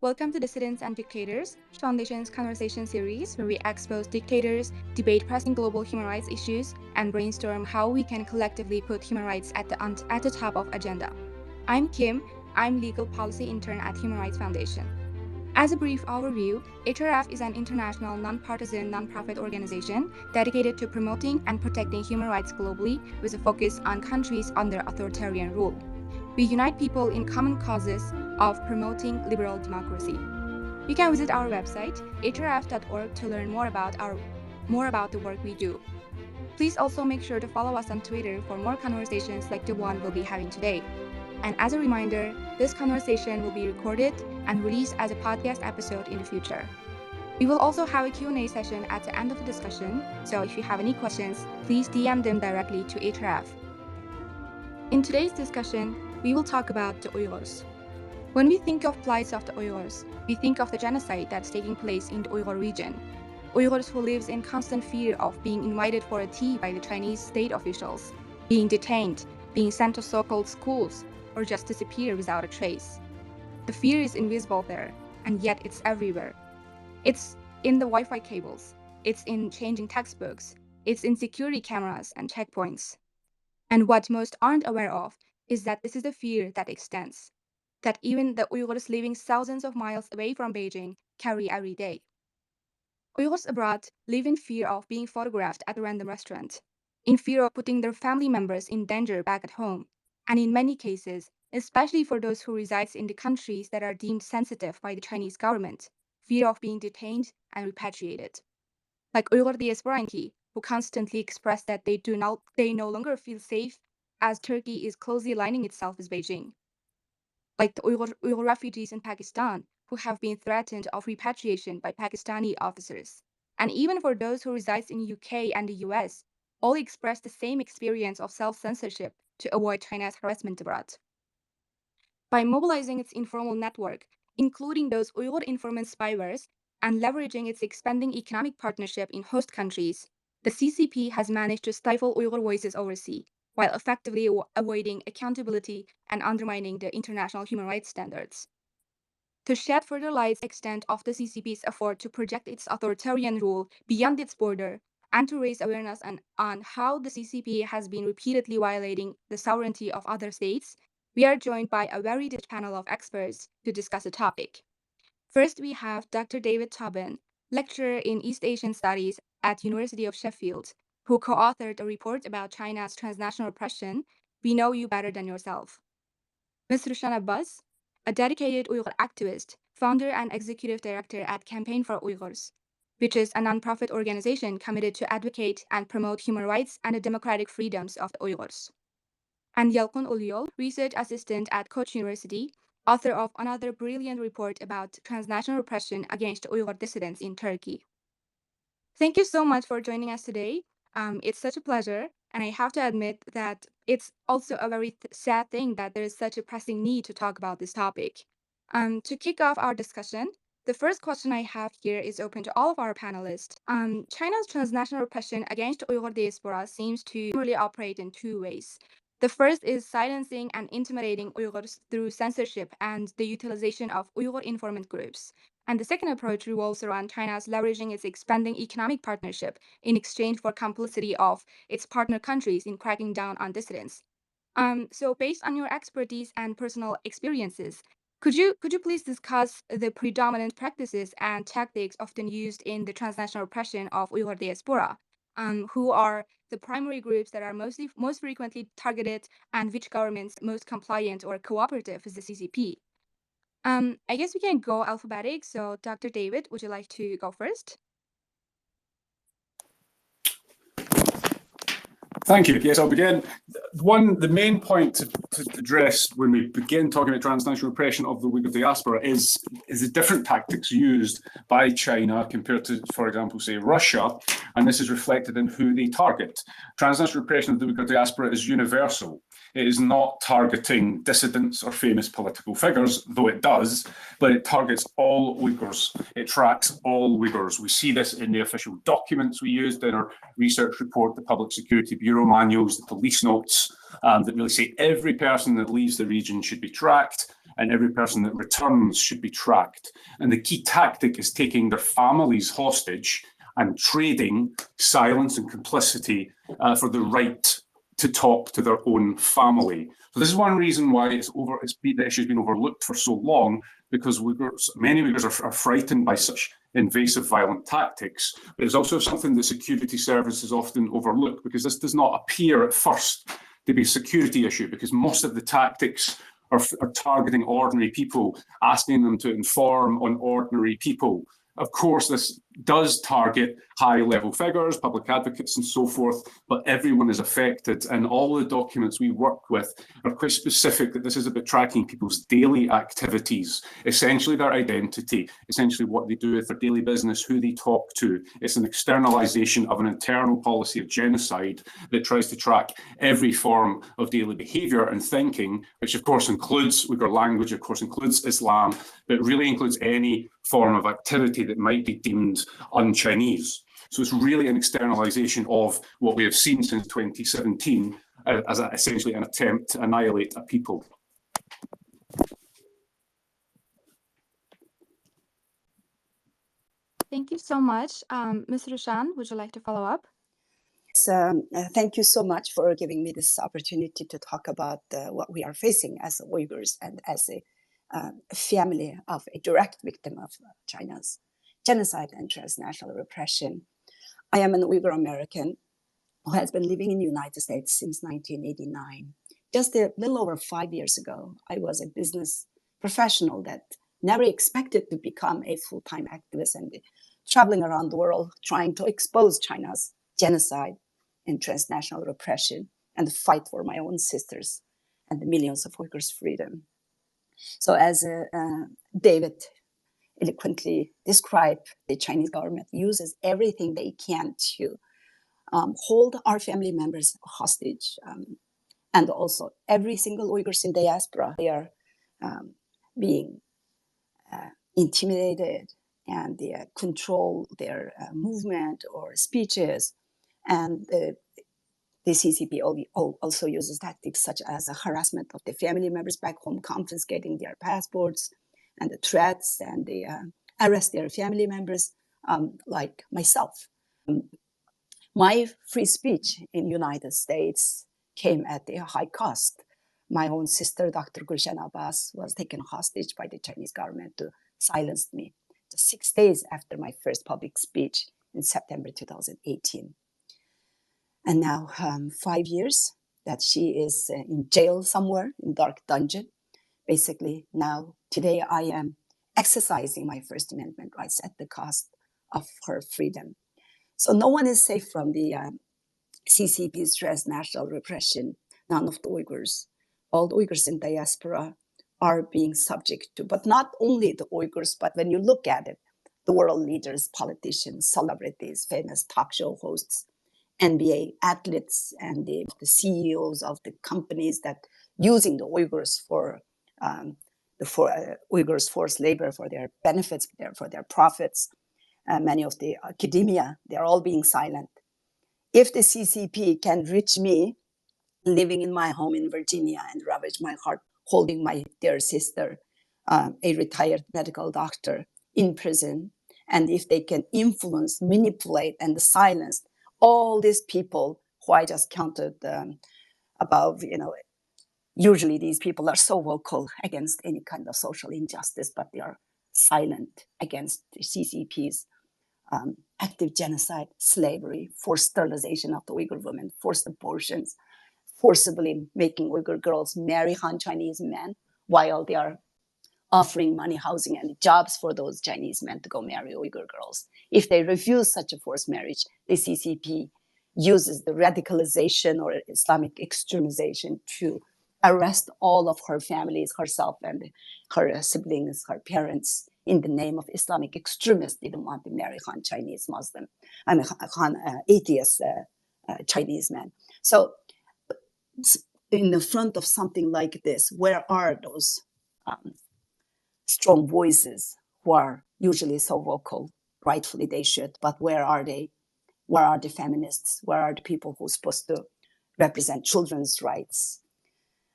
Welcome to Dissidents and Dictators, Foundation's conversation series where we expose dictators, debate pressing global human rights issues, and brainstorm how we can collectively put human rights at the top of agenda. I'm Kim. I'm legal policy intern at Human Rights Foundation. As a brief overview, HRF is an international nonpartisan nonprofit organization dedicated to promoting and protecting human rights globally with a focus on countries under authoritarian rule. We unite people in common causes of promoting liberal democracy. You can visit our website, hrf.org, to learn more about the work we do. Please also make sure to follow us on Twitter for more conversations like the one we'll be having today. And as a reminder, this conversation will be recorded and released as a podcast episode in the future. We will also have a Q&A session at the end of the discussion, so if you have any questions, please DM them directly to HRF. In today's discussion, we will talk about the Uyghurs. When we think of plights of the Uyghurs, we think of the genocide that's taking place in the Uyghur region. Uyghurs who lives in constant fear of being invited for a tea by the Chinese state officials, being detained, being sent to so-called schools, or just disappear without a trace. The fear is invisible there, and yet it's everywhere. It's in the Wi-Fi cables, it's in changing textbooks, it's in security cameras and checkpoints. And what most aren't aware of is that this is a fear that extends, that even the Uyghurs living thousands of miles away from Beijing carry every day. Uyghurs abroad live in fear of being photographed at a random restaurant, in fear of putting their family members in danger back at home, and in many cases, especially for those who reside in the countries that are deemed sensitive by the Chinese government, fear of being detained and repatriated. Like Uyghur Diaspora, who constantly express that they no longer feel safe as Turkey is closely aligning itself with Beijing. Like the Uyghur refugees in Pakistan, who have been threatened of repatriation by Pakistani officers. And even for those who reside in UK and the US, all express the same experience of self-censorship to avoid China's harassment abroad. By mobilizing its informal network, including those Uyghur informant spywares, and leveraging its expanding economic partnership in host countries, the CCP has managed to stifle Uyghur voices overseas, while effectively avoiding accountability and undermining the international human rights standards. To shed further light on the extent of the CCP's effort to project its authoritarian rule beyond its border, and to raise awareness on how the CCP has been repeatedly violating the sovereignty of other states, we are joined by a very distinguished panel of experts to discuss the topic. First, we have Dr. David Tobin, lecturer in East Asian Studies at University of Sheffield, who co-authored a report about China's transnational repression, We Know You Better Than Yourself. Ms. Rushan Abbas, a dedicated Uyghur activist, founder and executive director at Campaign for Uyghurs, which is a nonprofit organization committed to advocate and promote human rights and the democratic freedoms of the Uyghurs. And Yalkun Uluyol, research assistant at Koç University, author of another brilliant report about transnational repression against Uyghur dissidents in Turkey. Thank you so much for joining us today. It's such a pleasure, and I have to admit that it's also a very sad thing that there is such a pressing need to talk about this topic. To kick off our discussion, the first question I have here is open to all of our panelists. China's transnational repression against Uyghur diaspora seems to really operate in two ways. The first is silencing and intimidating Uyghurs through censorship and the utilization of Uyghur informant groups. And the second approach revolves around China's leveraging its expanding economic partnership in exchange for complicity of its partner countries in cracking down on dissidents. So based on your expertise and personal experiences, could you please discuss the predominant practices and tactics often used in the transnational repression of Uyghur diaspora? Who are the primary groups that are most frequently targeted, and which governments most compliant or cooperative with the CCP? I guess we can go alphabetic. So, Dr. David, would you like to go first? Thank you. Yes, I'll begin. The main point to address when we begin talking about transnational repression of the Uyghur diaspora is the different tactics used by China compared to, for example, say Russia, and this is reflected in who they target. Transnational repression of the Uyghur diaspora is universal. It is not targeting dissidents or famous political figures, though it does, but it targets all Uyghurs. It tracks all Uyghurs. We see this in the official documents we used in our research report, the Public Security Bureau manuals, the police notes, that really say every person that leaves the region should be tracked. and every person that returns should be tracked. And the key tactic is taking their families hostage and trading silence and complicity for the right to talk to their own family. So this is one reason why the issue has been overlooked for so long, because many Uyghurs are frightened by such invasive, violent tactics. But it's also something that security services often overlook, because this does not appear at first to be a security issue, because most of the tactics are targeting ordinary people, asking them to inform on ordinary people. Of course, this does target high-level figures, public advocates and so forth, but everyone is affected. And all the documents we work with are quite specific that this is about tracking people's daily activities, essentially their identity, essentially what they do with their daily business, who they talk to. It's an externalization of an internal policy of genocide that tries to track every form of daily behavior and thinking, which of course includes Uyghur language, of course includes Islam, but really includes any form of activity that might be deemed un-Chinese. So it's really an externalization of what we have seen since 2017 as essentially an attempt to annihilate a people. Thank you so much. Ms. Rushan, would you like to follow up? Thank you so much for giving me this opportunity to talk about what we are facing as Uyghurs and as a family of a direct victim of China's genocide and transnational repression. I am an Uyghur American who has been living in the United States since 1989. Just a little over 5 years ago, I was a business professional that never expected to become a full-time activist and traveling around the world trying to expose China's genocide and transnational repression and fight for my own sisters and the millions of Uyghurs' freedom. So as David eloquently described, the Chinese government uses everything they can to hold our family members hostage. And also every single Uyghurs in diaspora, they are being intimidated, and they control their movement or speeches. And the CCP also uses tactics such as a harassment of the family members back home, confiscating their passports, and the threats, and they arrest their family members, like myself. My free speech in the United States came at a high cost. My own sister, Dr. Rushan Abbas, was taken hostage by the Chinese government to silence me just 6 days after my first public speech in September 2018. And now 5 years that she is in jail somewhere in dark dungeon. Basically now, today I am exercising my First Amendment rights at the cost of her freedom. So no one is safe from the CCP's transnational repression, none of the Uyghurs. All the Uyghurs in diaspora are being subject to, but not only the Uyghurs, but when you look at it, the world leaders, politicians, celebrities, famous talk show hosts, NBA athletes, and the CEOs of the companies that using the Uyghurs for Uyghurs forced labor for their benefits, for their profits. Many of the academia, they're all being silent. If the CCP can reach me, living in my home in Virginia, and ravage my heart, holding my dear sister, a retired medical doctor, in prison, and if they can influence, manipulate, and silence all these people who I just counted above, usually these people are so vocal against any kind of social injustice, but they are silent against the CCP's active genocide, slavery, forced sterilization of the Uyghur women, forced abortions, forcibly making Uyghur girls marry Han Chinese men while they are offering money, housing, and jobs for those Chinese men to go marry Uyghur girls. If they refuse such a forced marriage, the CCP uses the radicalization or Islamic extremization to arrest all of her families, herself and her siblings, her parents, in the name of Islamic extremists. They don't want to marry Han Chinese Muslim, Han atheist Chinese man. So in the front of something like this, where are those strong voices who are usually so vocal? Rightfully they should, but where are they? Where are the feminists? Where are the people who are supposed to represent children's rights?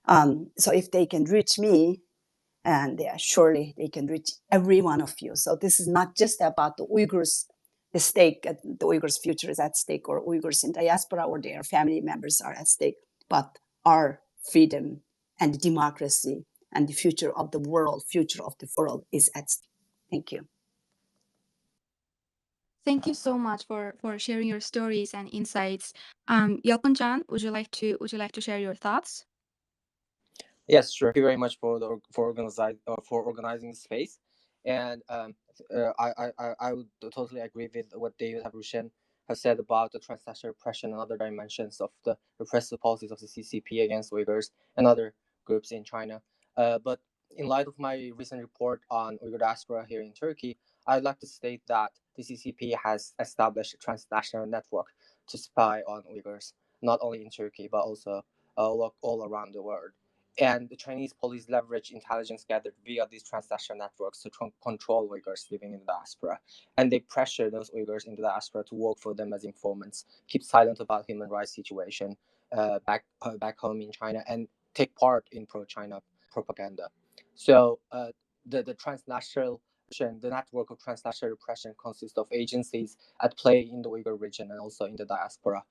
So if they can reach me, and surely they can reach every one of you. So this is not just about the Uyghurs, the stake, the Uyghurs' future is at stake, or Uyghurs in diaspora or their family members are at stake, but our freedom and democracy and the future of the world is at stake. Thank you. Thank you so much for sharing your stories and insights. Yalkun Chan, would you like to share your thoughts? Yes, sure. Thank you very much for organizing the space, and I would totally agree with what David and Rushan have said about the transnational repression and other dimensions of the repressive policies of the CCP against Uyghurs and other groups in China. But in light of my recent report on Uyghur diaspora here in Turkey, I'd like to state that the CCP has established a transnational network to spy on Uyghurs, not only in Turkey but also all around the world. And the Chinese police leverage intelligence gathered via these transnational networks to control Uyghurs living in the diaspora. And they pressure those Uyghurs in the diaspora to work for them as informants, keep silent about human rights situation back home in China, and take part in pro-China propaganda. So the transnational the network of transnational repression consists of agencies at play in the Uyghur region and also in the diaspora,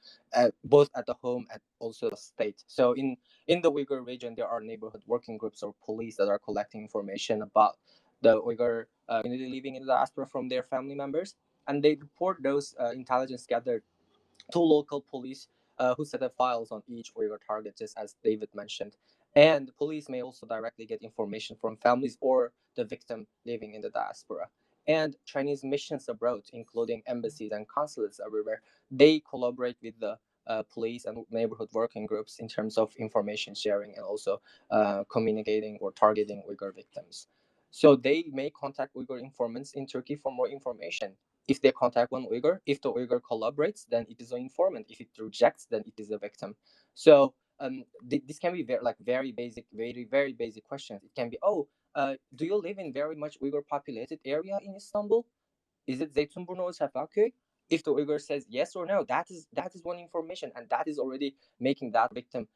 both at the home and also the state. So in the Uyghur region, there are neighborhood working groups or police that are collecting information about the Uyghur community living in the diaspora from their family members, and they report those intelligence gathered to local police who set up files on each Uyghur target, just as David mentioned. And the police may also directly get information from families or the victim living in the diaspora. And Chinese missions abroad, including embassies and consulates everywhere, they collaborate with the police and neighborhood working groups in terms of information sharing and also communicating or targeting Uyghur victims. So they may contact Uyghur informants in Turkey for more information. If they contact one Uyghur, if the Uyghur collaborates, then it is an informant. If it rejects, then it is a victim. So this can be very basic, very basic questions. It can be, do you live in very much Uyghur populated area in Istanbul? Is it Zeytinburnu or Sefaköy? If the Uyghur says yes or no, that is one information, and that is already making that victim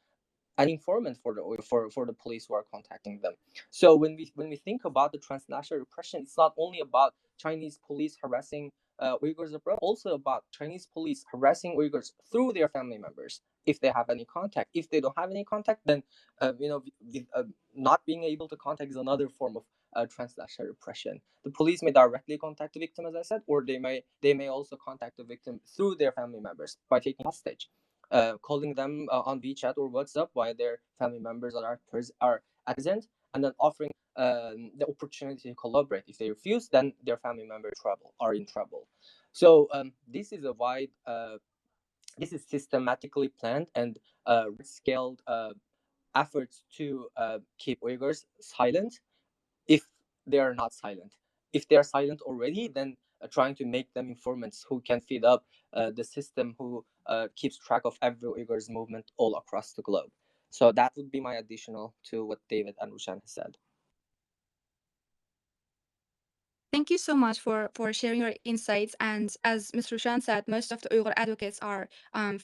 an informant for the police who are contacting them. So when we think about the transnational repression, it's not only about Chinese police harassing Uyghurs abroad, also about Chinese police harassing Uyghurs through their family members if they have any contact. If they don't have any contact, then not being able to contact is another form of transnational repression. The police may directly contact the victim, as I said, or they may also contact the victim through their family members by taking hostage, calling them on WeChat or WhatsApp while their family members are present, and then offering the opportunity to collaborate. If they refuse, then their family members are in trouble. So this is a wide, this is systematically planned and scaled efforts to keep Uyghurs silent if they are not silent. If they are silent already, then trying to make them informants who can feed up the system, who keeps track of every Uyghur's movement all across the globe. So that would be my additional to what David and Rushan has said. Thank you so much for sharing your insights. And as Mr. Rushan said, most of the Uyghur advocates are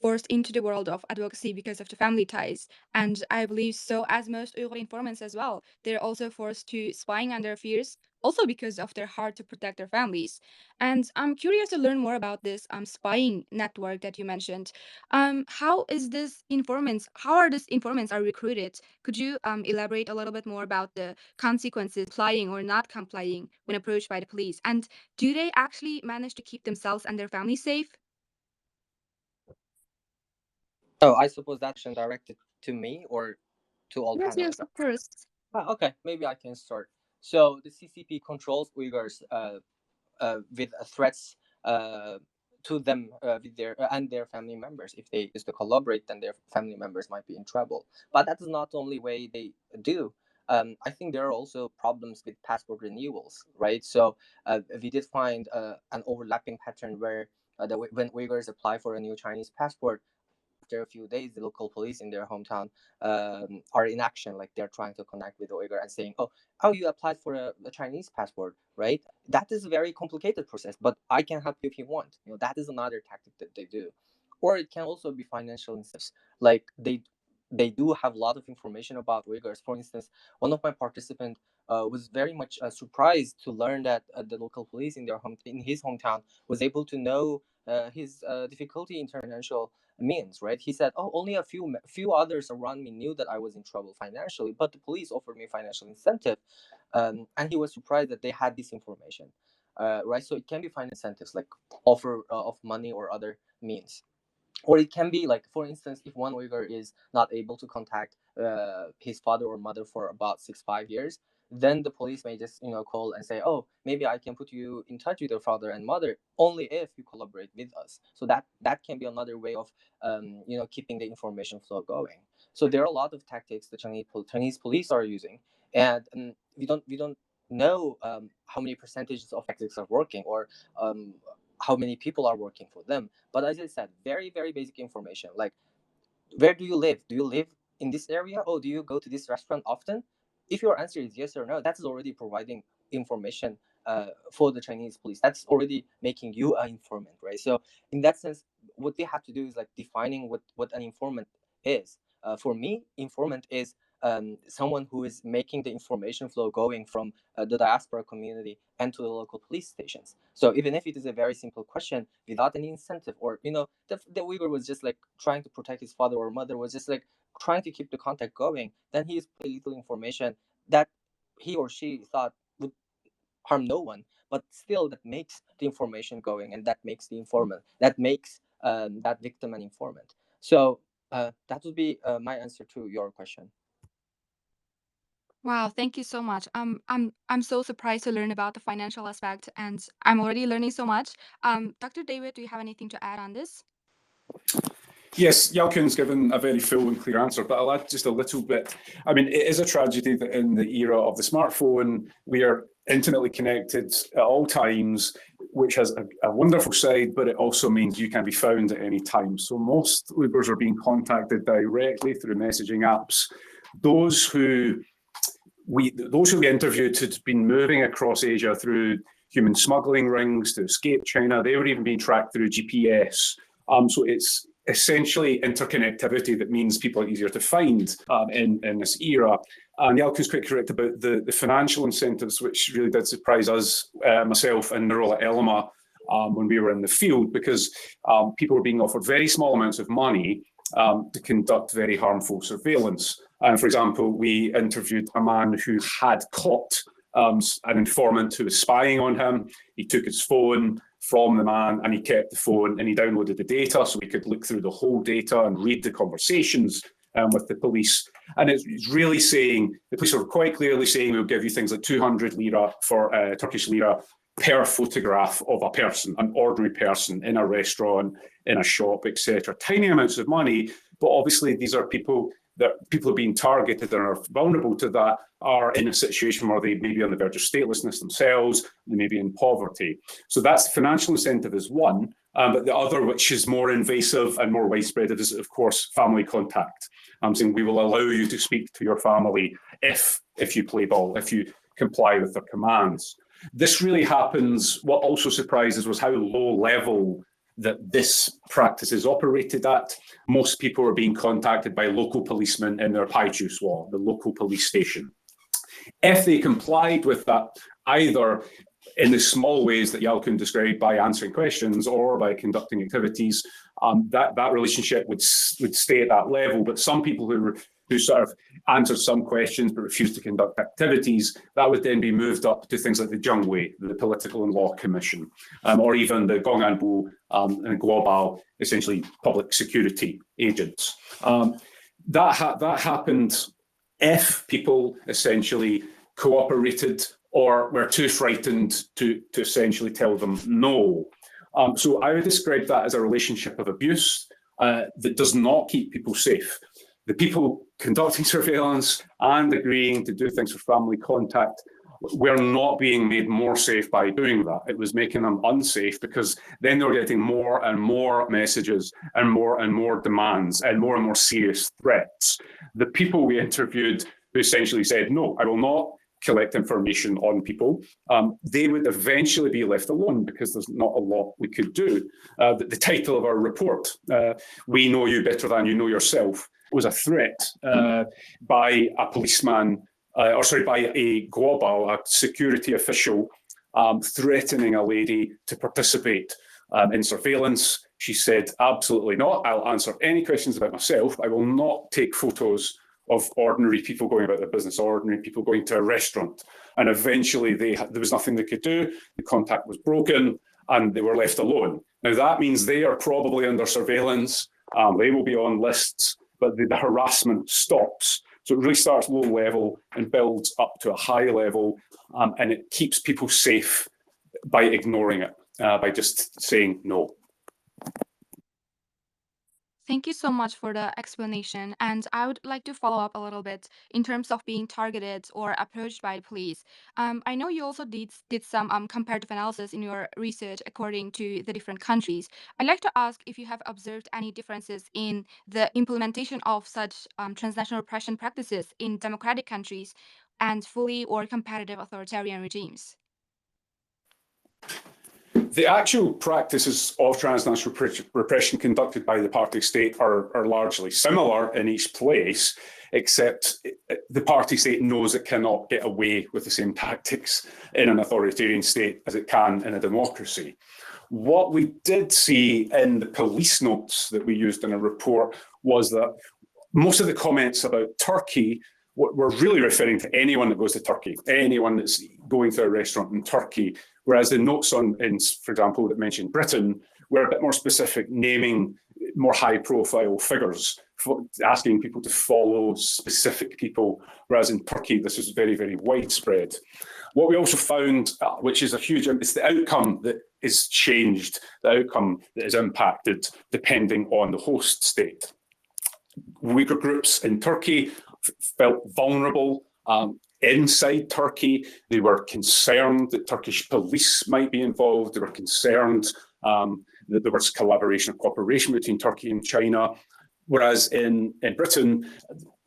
forced into the world of advocacy because of the family ties. And I believe so, as most Uyghur informants as well, they're also forced to spying on their fears, also because of their heart to protect their families. And I'm curious to learn more about this spying network that you mentioned. How are these informants are recruited? Could you elaborate a little bit more about the consequences, complying or not complying when approached by the police? And do they actually manage to keep themselves and their families safe? Oh, I suppose that question directed to me or to all Yes, panelists. yes, of course. Okay, maybe I can start. So the CCP controls Uyghurs with threats to them with their and their family members. If they used to collaborate, then their family members might be in trouble. But that is not the only way they do. I think there are also problems with passport renewals, right? So we did find an overlapping pattern where when Uyghurs apply for a new Chinese passport, after a few days, the local police in their hometown are in action, like they're trying to connect with the Uyghur and saying, "Oh, you applied for a Chinese passport, right? That is a very complicated process, but I can help you if you want." That is another tactic that they do, or it can also be financial incentives. Like they do have a lot of information about Uyghurs. For instance, one of my participants was very much surprised to learn that the local police in his hometown was able to know his difficulty in international means, right? He said, "Oh, only a few others around me knew that I was in trouble financially, but the police offered me financial incentive," and he was surprised that they had this information, right? So it can be financial incentives like offer of money or other means. Or it can be like, for instance, if one Uyghur is not able to contact his father or mother for about 5 years, then the police may just call and say, "Oh, maybe I can put you in touch with your father and mother only if you collaborate with us." So that can be another way of keeping the information flow going. So there are a lot of tactics the Chinese police are using, and we don't know how many percentages of tactics are working, or how many people are working for them. But as I said, very, very basic information like, where do you live? Do you live in this area? Oh, do you go to this restaurant often? If your answer is yes or no, that's already providing information for the Chinese police. That's already making you an informant, right? So in that sense, what they have to do is like defining what an informant is. For me, informant is someone who is making the information flow going from the diaspora community and to the local police stations. So even if it is a very simple question without any incentive, or the Uyghur was just like trying to protect his father or mother, was just like trying to keep the contact going, then he is putting little information that he or she thought would harm no one, but still that makes the information going, and that makes the informant, that makes that victim an informant. So that would be my answer to your question. Wow, thank you so much. I'm so surprised to learn about the financial aspect, and I'm already learning so much. Dr. David, do you have anything to add on this? Yes, Yalkun's given a very full and clear answer, but I'll add just a little bit. I mean, it is a tragedy that in the era of the smartphone, we are intimately connected at all times, which has a wonderful side, but it also means you can be found at any time. So most Uyghurs are being contacted directly through messaging apps. Those who we interviewed had been moving across Asia through human smuggling rings to escape China. They were even being tracked through GPS. So it's essentially interconnectivity that means people are easier to find in this era. And Yalkun's quite correct about the financial incentives, which really did surprise us, myself and Nurul at Elma, when we were in the field, because people were being offered very small amounts of money to conduct very harmful surveillance. And for example, we interviewed a man who had caught an informant who was spying on him. He took his phone from the man and he kept the phone and he downloaded the data so we could look through the whole data and read the conversations with the police. And it's really saying, the police are quite clearly saying we'll give you things like 200 lira for Turkish lira per photograph of a person, an ordinary person in a restaurant, in a shop, etc. Tiny amounts of money, but obviously these are people are being targeted and are vulnerable to that, are in a situation where they may be on the verge of statelessness themselves, they may be in poverty. So that's financial incentive is one, but the other, which is more invasive and more widespread, is of course family contact. I'm saying we will allow you to speak to your family if you play ball, if you comply with their commands. This really happens. What also surprises was how low level that this practice is operated at. Most people are being contacted by local policemen in their Paichu Swa, the local police station. If they complied with that, either in the small ways that Yalkun described by answering questions or by conducting activities, that relationship would stay at that level. But some people who sort of answered some questions but refused to conduct activities, that would then be moved up to things like the Zhengwei, the Political and Law Commission, or even the Gonganbu and Global, essentially public security agents. That happened if people essentially cooperated or were too frightened to essentially tell them no. So I would describe that as a relationship of abuse that does not keep people safe. The people conducting surveillance and agreeing to do things for family contact were not being made more safe by doing that. It was making them unsafe, because then they were getting more and more messages and more demands and more serious threats. The people we interviewed who essentially said, no, I will not collect information on people, they would eventually be left alone because there's not a lot we could do. The title of our report, We Know You Better Than You Know Yourself, was a threat by a policeman by a global, a security official, threatening a lady to participate in surveillance. She said, absolutely not. I'll answer any questions about myself. I will not take photos of ordinary people going about their business, ordinary people going to a restaurant. And eventually there was nothing they could do. The contact was broken and they were left alone. Now that means they are probably under surveillance. They will be on lists, but the harassment stops. So it really starts low level and builds up to a high level, and it keeps people safe by ignoring it, by just saying no. Thank you so much for the explanation. And I would like to follow up a little bit in terms of being targeted or approached by police. I know you also did some comparative analysis in your research according to the different countries. I'd like to ask if you have observed any differences in the implementation of such transnational repression practices in democratic countries and fully or competitive authoritarian regimes. The actual practices of transnational repression conducted by the party state are largely similar in each place, except the party state knows it cannot get away with the same tactics in an authoritarian state as it can in a democracy. What we did see in the police notes that we used in a report was that most of the comments about Turkey were really referring to anyone that goes to Turkey, anyone that's going to a restaurant in Turkey, whereas the notes for example, that mentioned Britain were a bit more specific, naming more high-profile figures, asking people to follow specific people, whereas in Turkey, this is very, very widespread. What we also found, which is a huge, it's the outcome that is changed, the outcome that is impacted depending on the host state. Uyghur groups in Turkey felt vulnerable inside Turkey. They were concerned that Turkish police might be involved. They were concerned that there was collaboration or cooperation between Turkey and China. Whereas in Britain,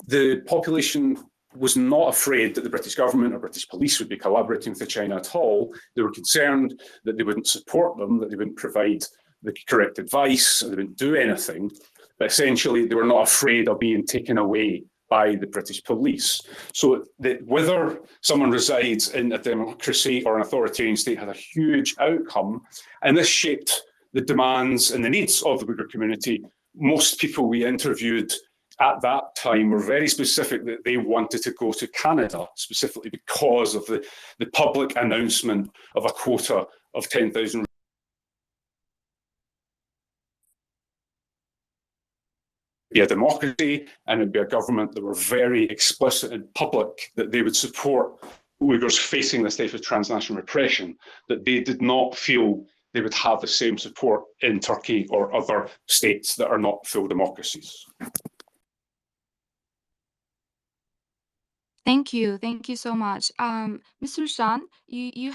the population was not afraid that the British government or British police would be collaborating with China at all. They were concerned that they wouldn't support them, that they wouldn't provide the correct advice, and they wouldn't do anything. But essentially, they were not afraid of being taken away by the British police. So whether someone resides in a democracy or an authoritarian state has a huge outcome, and this shaped the demands and the needs of the Uyghur community. Most people we interviewed at that time were very specific that they wanted to go to Canada, specifically because of the public announcement of a quota of 10,000 be a democracy, and it'd be a government that were very explicit and public that they would support Uyghurs facing this type of transnational repression, that they did not feel they would have the same support in Turkey or other states that are not full democracies. Thank you so much, Mr. Rushan. You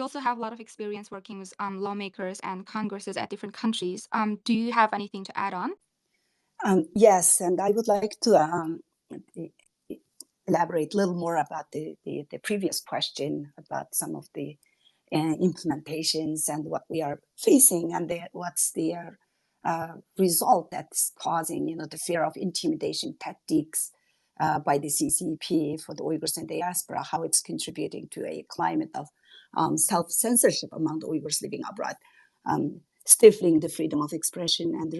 also have a lot of experience working with lawmakers and congresses at different countries. Do you have anything to add on? Yes, and I would like to elaborate a little more about the previous question about some of the implementations and what we are facing, and what's the result that's causing, the fear of intimidation tactics by the CCP for the Uyghurs in diaspora, how it's contributing to a climate of self-censorship among the Uyghurs living abroad, stifling the freedom of expression and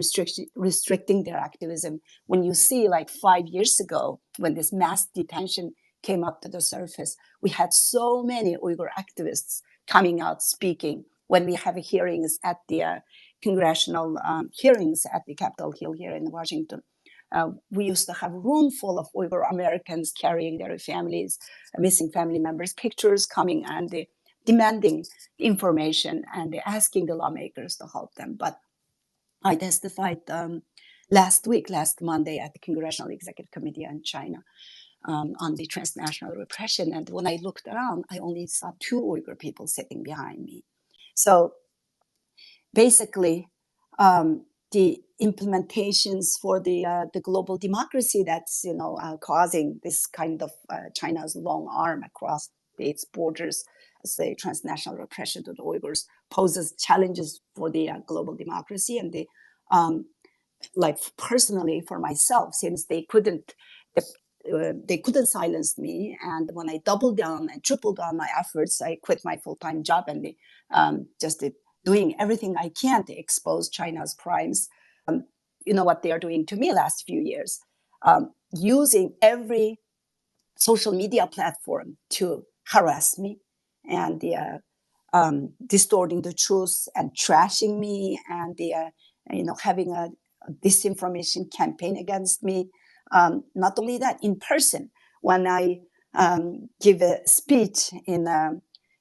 restricting their activism. When you see, like 5 years ago, when this mass detention came up to the surface, we had so many Uyghur activists coming out speaking. When we have hearings at the congressional hearings at the Capitol Hill here in Washington, we used to have a room full of Uyghur Americans carrying their families, missing family members' pictures, coming and demanding information and asking the lawmakers to help them. But I testified last Monday, at the Congressional Executive Committee on China on the transnational repression. And when I looked around, I only saw 2 Uyghur people sitting behind me. So basically, the implementations for the global democracy that's causing this kind of China's long arm across its borders, say transnational repression to the Uyghurs, poses challenges for the global democracy. And the like personally for myself, since they couldn't, they couldn't silence me. And when I doubled down and tripled down my efforts, I quit my full-time job and just doing everything I can to expose China's crimes. You know what they are doing to me last few years, using every social media platform to harass me and distorting the truth and trashing me and having a disinformation campaign against me. Not only that, in person, when I give a speech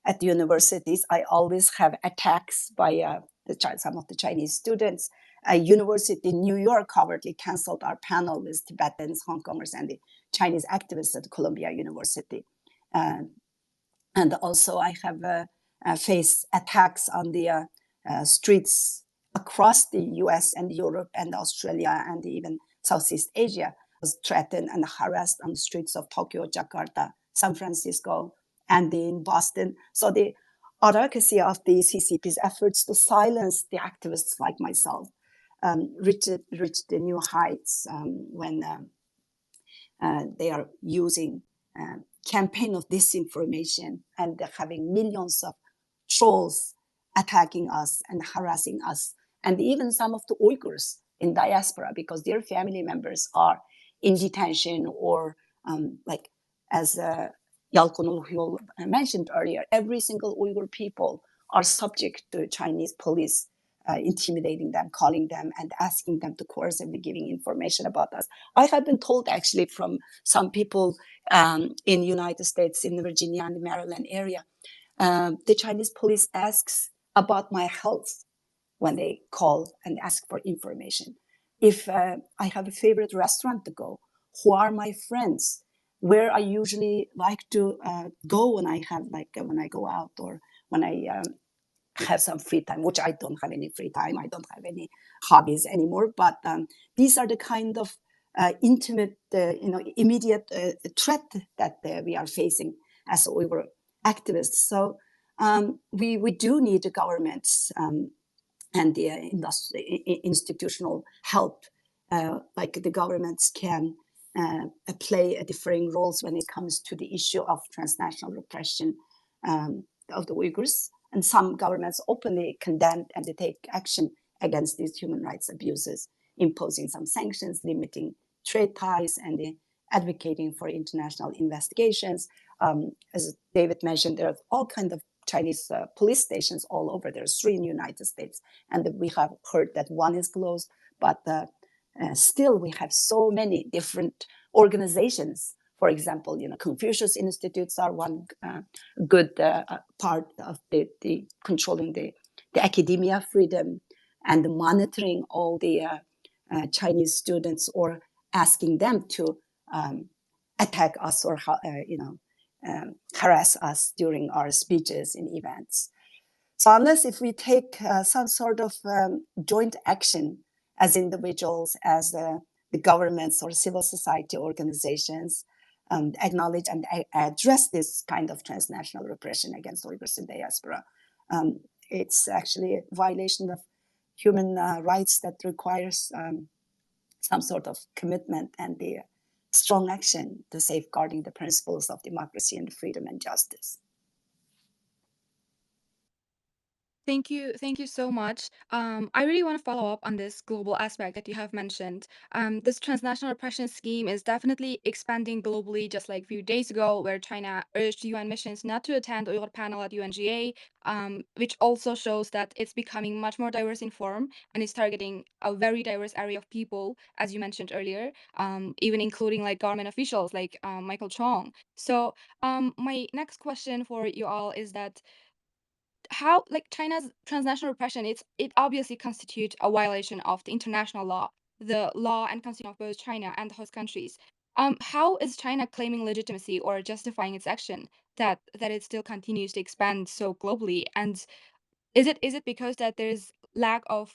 at the universities, I always have attacks by some of the Chinese students. A university in New York covertly canceled our panel with Tibetans, Hong Kongers, and the Chinese activists at Columbia University. And also I have faced attacks on the streets across the US and Europe and Australia and even Southeast Asia. I was threatened and harassed on the streets of Tokyo, Jakarta, San Francisco, and in Boston. So the advocacy of the CCP's efforts to silence the activists like myself reached the new heights when they are using campaign of disinformation and having millions of trolls attacking us and harassing us, and even some of the Uyghurs in diaspora, because their family members are in detention or like as Yalkun Uluyol mentioned earlier, every single Uyghur people are subject to Chinese police intimidating them, calling them, and asking them to coercively giving information about us. I have been told actually from some people in the United States, in the Virginia and the Maryland area, the Chinese police asks about my health when they call and ask for information. If I have a favorite restaurant to go, who are my friends, where I usually like to go when I go out or when I have some free time, which I don't have any free time. I don't have any hobbies anymore. But these are the kind of intimate, immediate threat that we are facing as Uyghur activists. So we do need the governments and the institutional help. Like the governments can play differing roles when it comes to the issue of transnational repression of the Uyghurs. And some governments openly condemn and they take action against these human rights abuses, imposing some sanctions, limiting trade ties, and advocating for international investigations. As David mentioned, there are all kinds of Chinese police stations all over. There's 3 in the United States, and we have heard that 1 is closed, but still we have so many different organizations. For example, Confucius Institutes are one good part of the controlling the academia freedom and monitoring all the Chinese students or asking them to attack us or harass us during our speeches in events. So unless if we take some sort of joint action as individuals, as the governments or civil society organizations, acknowledge and address this kind of transnational repression against Uyghurs in diaspora, it's actually a violation of human rights that requires some sort of commitment and the strong action to safeguarding the principles of democracy and freedom and justice. Thank you so much. I really want to follow up on this global aspect that you have mentioned. This transnational repression scheme is definitely expanding globally, just like a few days ago, where China urged UN missions not to attend Uyghur panel at UNGA, which also shows that it's becoming much more diverse in form and is targeting a very diverse area of people, as you mentioned earlier, even including like government officials like Michael Chong. So my next question for you all is that how like China's transnational repression, it obviously constitutes a violation of the international law, the law and constitution of both China and the host countries. How is China claiming legitimacy or justifying its action that it still continues to expand so globally? And is it because that there's lack of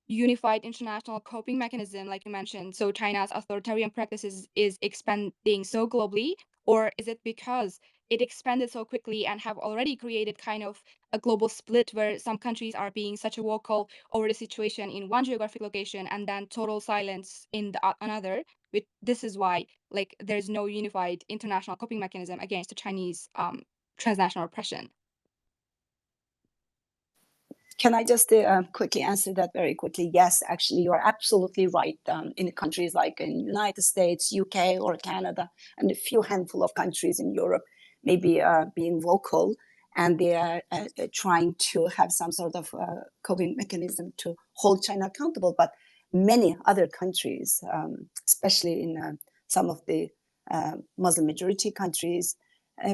unified international coping mechanism, like you mentioned, so China's authoritarian practices is expanding so globally, or is it because it expanded so quickly and have already created kind of a global split where some countries are being such a vocal over the situation in one geographic location and then total silence in the another? This is why like there's no unified international coping mechanism against the Chinese transnational repression. Can I just quickly answer that very quickly? Yes, actually, you are absolutely right. In countries like in United States, UK, or Canada, and a few handful of countries in Europe, maybe being vocal, and they are trying to have some sort of coping mechanism to hold China accountable. But many other countries, especially in some of the Muslim majority countries,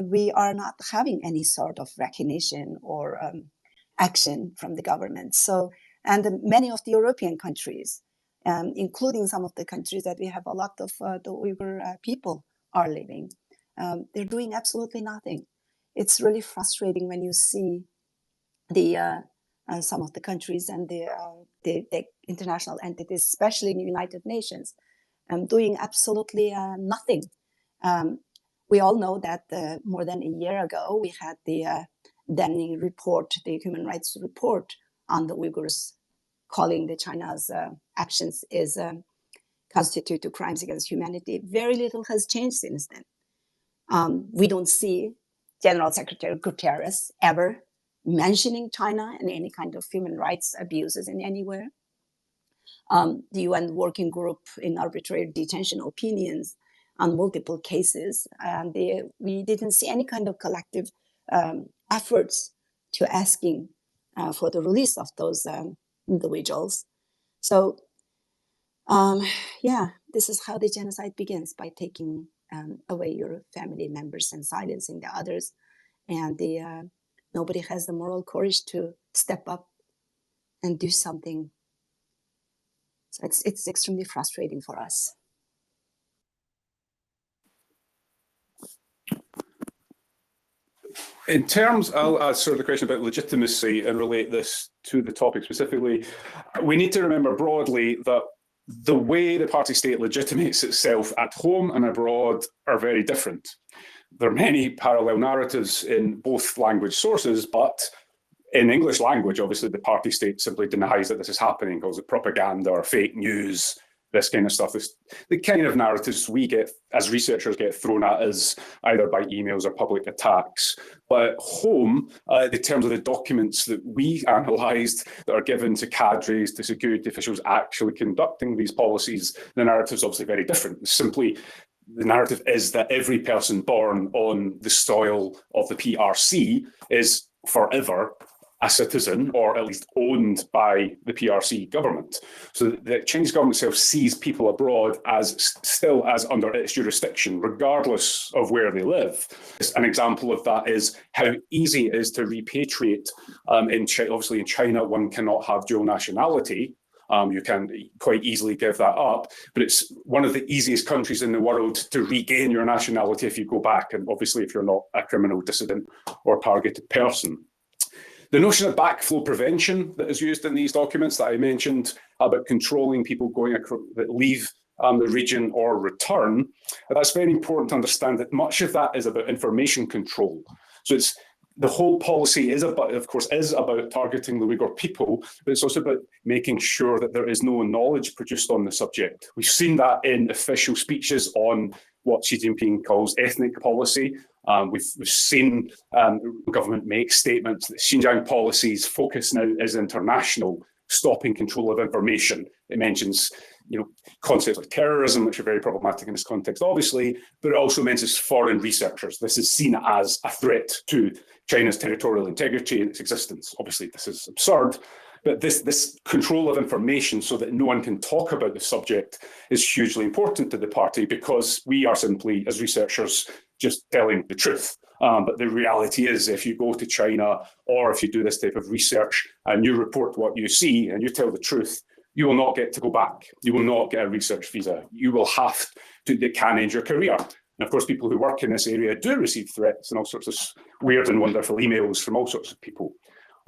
we are not having any sort of recognition or action from the government. So, and many of the European countries, including some of the countries that we have a lot of the Uyghur people are living, they're doing absolutely nothing. It's really frustrating when you see the some of the countries and the international entities, especially in the United Nations, doing absolutely nothing. We all know that more than a year ago, we had the Denning report, the human rights report on the Uyghurs, calling the China's actions is constitute crimes against humanity. Very little has changed since then. We don't see General Secretary Guterres ever mentioning China and any kind of human rights abuses in anywhere. The UN Working Group in Arbitrary Detention opinions on multiple cases, and we didn't see any kind of collective efforts to asking for the release of those individuals. So, yeah, this is how the genocide begins, by taking away your family members and silencing the others. And nobody has the moral courage to step up and do something. So it's extremely frustrating for us. In terms, I'll answer the question about legitimacy and relate this to the topic specifically. We need to remember broadly that the way the party state legitimates itself at home and abroad are very different. There are many parallel narratives in both language sources, but in English language, obviously, the party state simply denies that this is happening, calls it propaganda or fake news, this kind of stuff. The kind of narratives we get as researchers get thrown at us either by emails or public attacks. But at home, in terms of the documents that we analysed that are given to cadres, to security officials actually conducting these policies, the narrative is obviously very different. Simply, the narrative is that every person born on the soil of the PRC is forever a citizen, or at least owned by the PRC government. So the Chinese government itself sees people abroad as still as under its jurisdiction, regardless of where they live. An example of that is how easy it is to repatriate. Obviously, in China, one cannot have dual nationality. You can quite easily give that up, but it's one of the easiest countries in the world to regain your nationality if you go back, and obviously if you're not a criminal, dissident, or targeted person. The notion of backflow prevention that is used in these documents that I mentioned about controlling people going across, that leave the region or return, that's very important to understand that much of that is about information control. So it's the whole policy is about, of course, is about targeting the Uyghur people, but it's also about making sure that there is no knowledge produced on the subject. We've seen that in official speeches on what Xi Jinping calls ethnic policy. We've seen government make statements that Xinjiang policy's focus now is international, stopping control of information. It mentions, concepts like terrorism, which are very problematic in this context, obviously, but it also mentions foreign researchers. This is seen as a threat to China's territorial integrity and its existence. Obviously, this is absurd, but this control of information so that no one can talk about the subject is hugely important to the party, because we are simply, as researchers, just telling the truth. But the reality is, if you go to China or if you do this type of research and you report what you see and you tell the truth, you will not get to go back. You will not get a research visa. You will have to, it can end your career. And of course, people who work in this area do receive threats and all sorts of weird and wonderful emails from all sorts of people.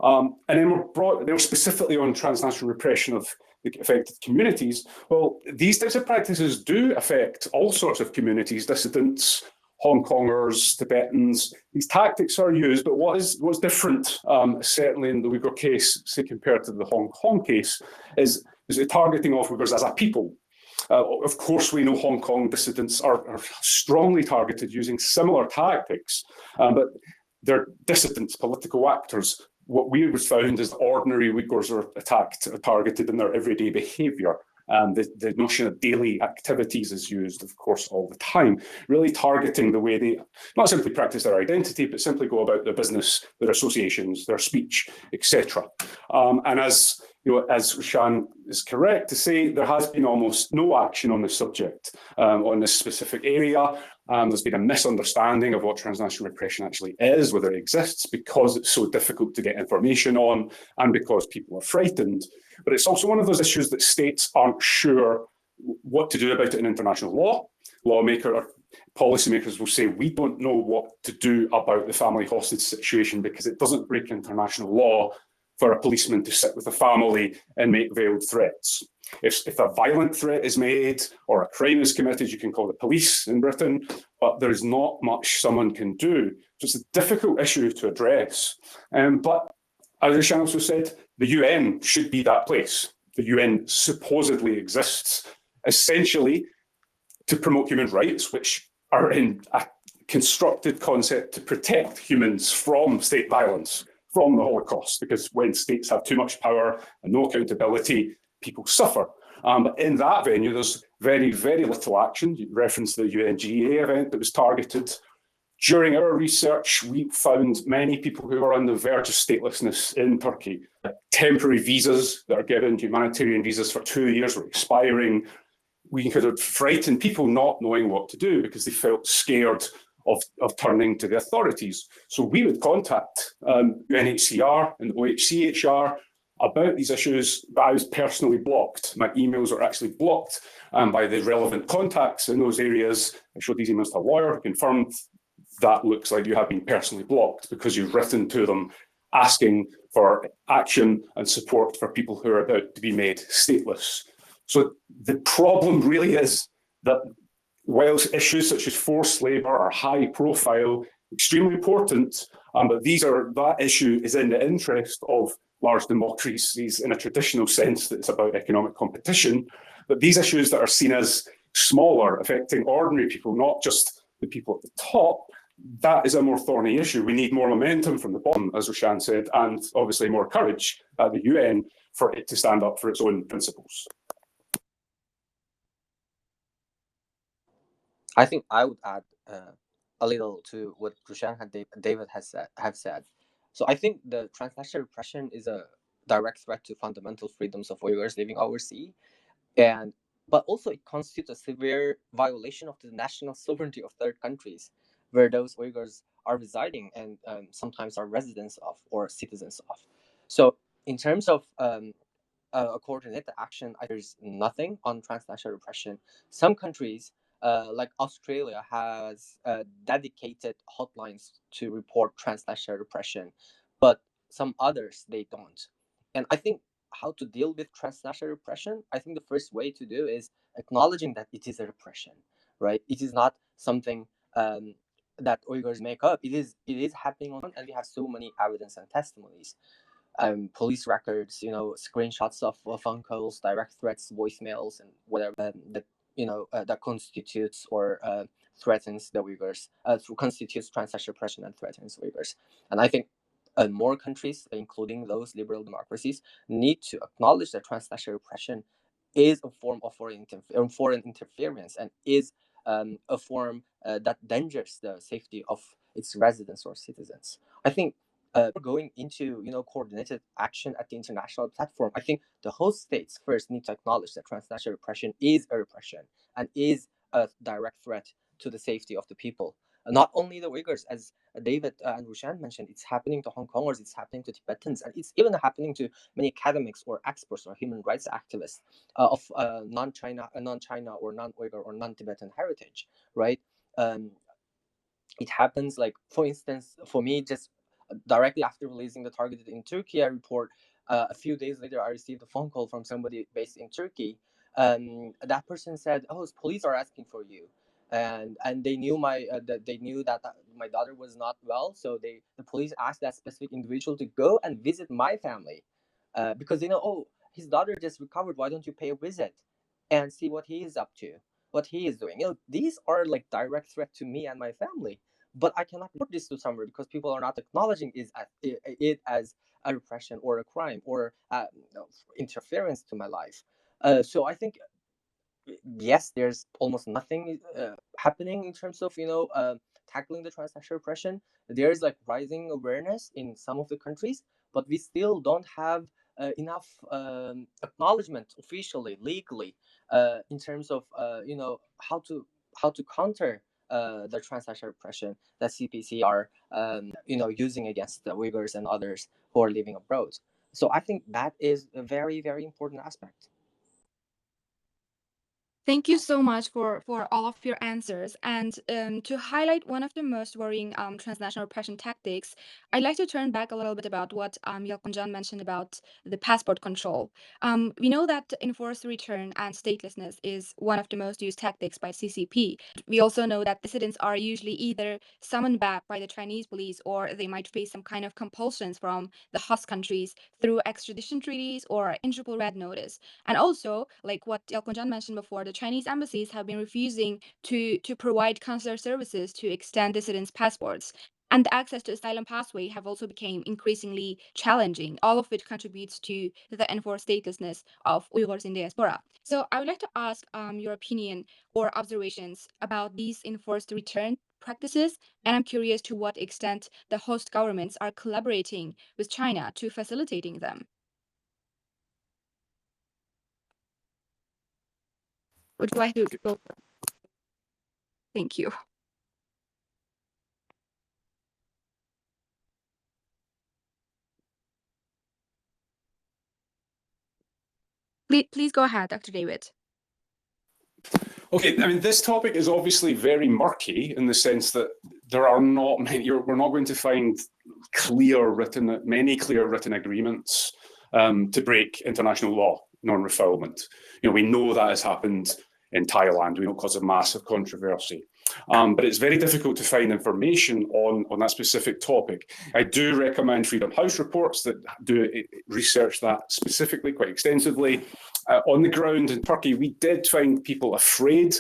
And then they're specifically on transnational repression of the affected communities. Well, these types of practices do affect all sorts of communities, dissidents, Hong Kongers, Tibetans. These tactics are used, but what's different, certainly in the Uyghur case, say compared to the Hong Kong case, is the targeting of Uyghurs as a people. Of course, we know Hong Kong dissidents are strongly targeted using similar tactics, but they're dissidents, political actors. What we have found is that ordinary Uyghurs are attacked, are targeted in their everyday behaviour. The notion of daily activities is used, of course, all the time, really targeting the way they not simply practice their identity, but simply go about their business, their associations, their speech, etc. And as as Rushan is correct to say, there has been almost no action on this subject, on this specific area. There's been a misunderstanding of what transnational repression actually is, whether it exists, because it's so difficult to get information on and because people are frightened. But it's also one of those issues that states aren't sure what to do about it in international law. Policymakers will say, we don't know what to do about the family hostage situation because it doesn't break international law for a policeman to sit with a family and make veiled threats. If a violent threat is made or a crime is committed, you can call the police in Britain, but there's not much someone can do. So it's a difficult issue to address. But as Rushan also said, the UN should be that place. The UN supposedly exists essentially to promote human rights, which are in a constructed concept to protect humans from state violence, from the Holocaust, because when states have too much power and no accountability, people suffer. But in that venue, there's very, very little action. You referenced the UNGA event that was targeted. During our research, we found many people who are on the verge of statelessness in Turkey. Temporary visas that are given, humanitarian visas for 2 years were expiring. We could have frightened people not knowing what to do because they felt scared of turning to the authorities. So we would contact UNHCR and OHCHR about these issues, but I was personally blocked. My emails are actually blocked by the relevant contacts in those areas. I showed these emails to a lawyer who confirmed that looks like you have been personally blocked because you've written to them asking for action and support for people who are about to be made stateless. So the problem really is that whilst issues such as forced labour are high profile, extremely important, but that issue is in the interest of large democracies in a traditional sense that it's about economic competition. But these issues that are seen as smaller, affecting ordinary people, not just the people at the top, that is a more thorny issue. We need more momentum from the bottom, as Rushan said, and obviously more courage at the UN for it to stand up for its own principles. I think I would add a little to what Rushan and David have said. So I think the transnational repression is a direct threat to fundamental freedoms of Uyghurs living overseas, but also it constitutes a severe violation of the national sovereignty of third countries, where those Uyghurs are residing and sometimes are residents of or citizens of. So in terms of a coordinated action, there's nothing on transnational repression. Some countries, like Australia, has dedicated hotlines to report transnational repression, but some others, they don't. And I think how to deal with transnational repression, I think the first way to do is acknowledging that it is a repression, right? It is not something that Uyghurs make up. It is happening on, and we have so many evidence and testimonies. Police records, screenshots of phone calls, direct threats, voicemails, and whatever that constitutes or threatens the Uyghurs, constitutes transnational repression and threatens Uyghurs. And I think more countries, including those liberal democracies, need to acknowledge that transnational repression is a form of foreign interference and is a form that endangers the safety of its residents or citizens. I think going into coordinated action at the international platform, I think the host states first need to acknowledge that transnational repression is a repression and is a direct threat to the safety of the people. Not only the Uyghurs, as David and Rushan mentioned, it's happening to Hong Kongers, it's happening to Tibetans, and it's even happening to many academics or experts or human rights activists of non-China or non-Uyghur or non-Tibetan heritage, right? It happens, like, for instance, for me, just directly after releasing the Targeted in Turkey report, a few days later, I received a phone call from somebody based in Turkey. That person said, "Oh, police are asking for you," and they knew that my daughter was not well, so the police asked that specific individual to go and visit my family, because they know, oh, his daughter just recovered. Why don't you pay a visit? and see what he is up to, what he is doing. These are like direct threat to me and my family. But I cannot report this to somewhere because people are not acknowledging it as a repression or a crime or interference to my life. So I think yes, there's almost nothing happening in terms of tackling the transnational repression. There's like rising awareness in some of the countries, but we still don't have enough acknowledgement officially, legally, in terms of how to counter the transnational repression that CPC are using against the Uyghurs and others who are living abroad. So I think that is a very, very important aspect. Thank you so much for all of your answers. And to highlight one of the most worrying transnational repression tactics, I'd like to turn back a little bit about what Yalkun mentioned about the passport control. We know that enforced return and statelessness is one of the most used tactics by CCP. We also know that dissidents are usually either summoned back by the Chinese police or they might face some kind of compulsions from the host countries through extradition treaties or Interpol Red Notice. And also, like what Yalkun mentioned before, the Chinese embassies have been refusing to provide consular services to extend dissidents' passports. And the access to asylum pathway have also become increasingly challenging, all of which contributes to the enforced statelessness of Uyghurs in diaspora. So I would like to ask your opinion or observations about these enforced return practices, and I'm curious to what extent the host governments are collaborating with China to facilitating them. Would you like to go? Thank you. Please go ahead, Dr. David. Okay, I mean, this topic is obviously very murky in the sense that there are not many, we're not going to find many clear written agreements to break international law, non-refoulement. We know that has happened in Thailand. We know it caused a massive controversy. But it's very difficult to find information on that specific topic. I do recommend Freedom House reports that do research that specifically quite extensively. On the ground in Turkey, we did find people afraid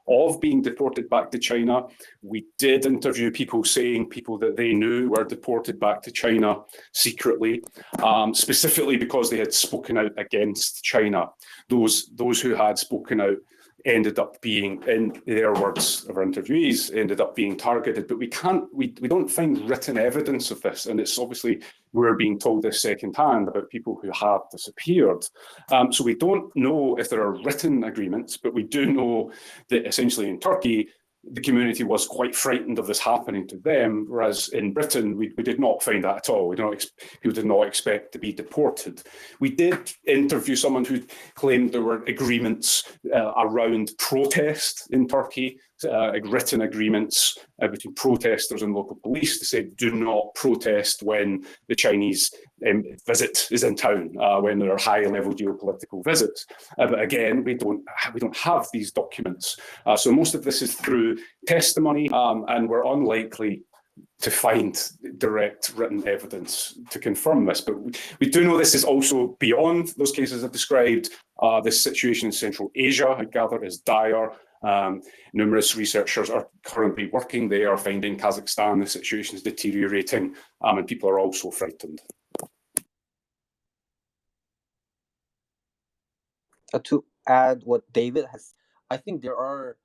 of being deported back to China. We did interview people that they knew were deported back to China secretly, specifically because they had spoken out against China. Those who had spoken out ended up being, in their words of our interviewees, ended up being targeted. But we don't find written evidence of this, and it's obviously we're being told this secondhand about people who have disappeared. So we don't know if there are written agreements, but we do know that essentially in Turkey, the community was quite frightened of this happening to them, whereas in Britain, we did not find that at all. People did not expect to be deported. We did interview someone who claimed there were agreements around protest in Turkey, written agreements between protesters and local police to say, do not protest when the Chinese visit is in town, when there are high-level geopolitical visits. But again, we don't have these documents. So most of this is through testimony, and we're unlikely to find direct written evidence to confirm this. But we do know this is also beyond those cases I've described. This situation in Central Asia, I gather, is dire. Numerous researchers are currently working there, finding Kazakhstan, the situation is deteriorating, and people are also frightened. To add what David has, I think there are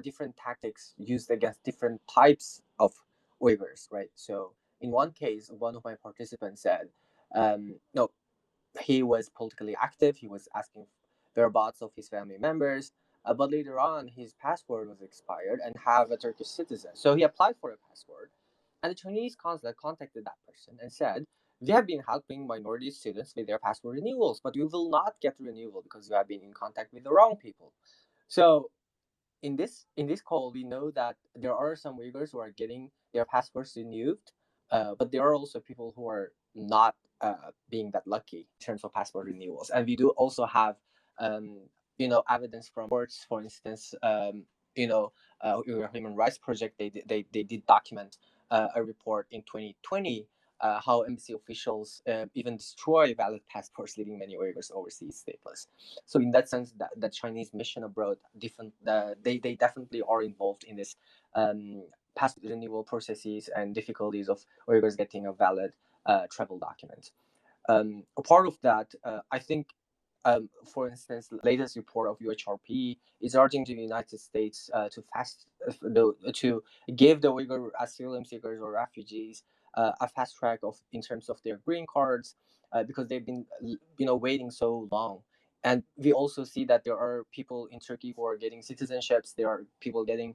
different tactics used against different types of Uyghurs, right? So in one case, one of my participants said, no, he was politically active. He was asking whereabouts of his family members, but later on, his passport was expired and have a Turkish citizen. So he applied for a passport, and the Chinese consulate contacted that person and said, we have been helping minority students with their passport renewals, but you will not get the renewal because you have been in contact with the wrong people. So in this call, we know that there are some Uyghurs who are getting their passports renewed, but there are also people who are not being that lucky in terms of passport renewals. And we do also have, evidence from courts. For instance, Uyghur Human Rights Project, they did document a report in 2020 how embassy officials even destroy valid passports, leaving many Uyghurs overseas stateless. So in that sense, that Chinese mission abroad, they definitely are involved in this passport renewal processes and difficulties of Uyghurs getting a valid travel document. A part of that, I think, for instance, the latest report of UHRP is urging the United States to give the Uyghur asylum seekers or refugees a fast track in terms of their green cards, because they've been waiting so long. And we also see that there are people in Turkey who are getting citizenships. There are people getting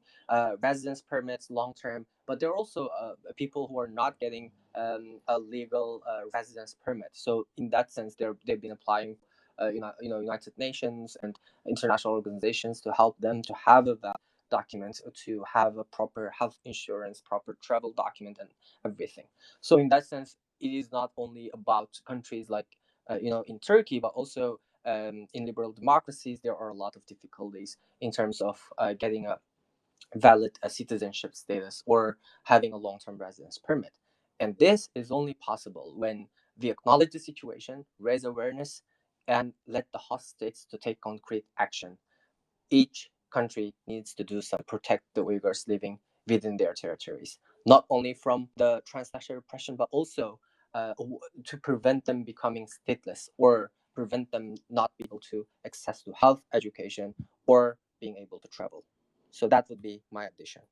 residence permits long term, but there are also people who are not getting a legal residence permit. So in that sense, they've been applying United Nations and international organizations to help them to have a document, to have a proper health insurance, proper travel document, and everything. So in that sense, it is not only about countries like in Turkey, but also in liberal democracies, there are a lot of difficulties in terms of getting a valid citizenship status or having a long-term residence permit. And this is only possible when we acknowledge the situation, raise awareness, and let the host states to take concrete action. Each country needs to do some protect the Uyghurs living within their territories, not only from the transnational repression, but also to prevent them becoming stateless or prevent them not being able to access to health, education, or being able to travel. So that would be my addition.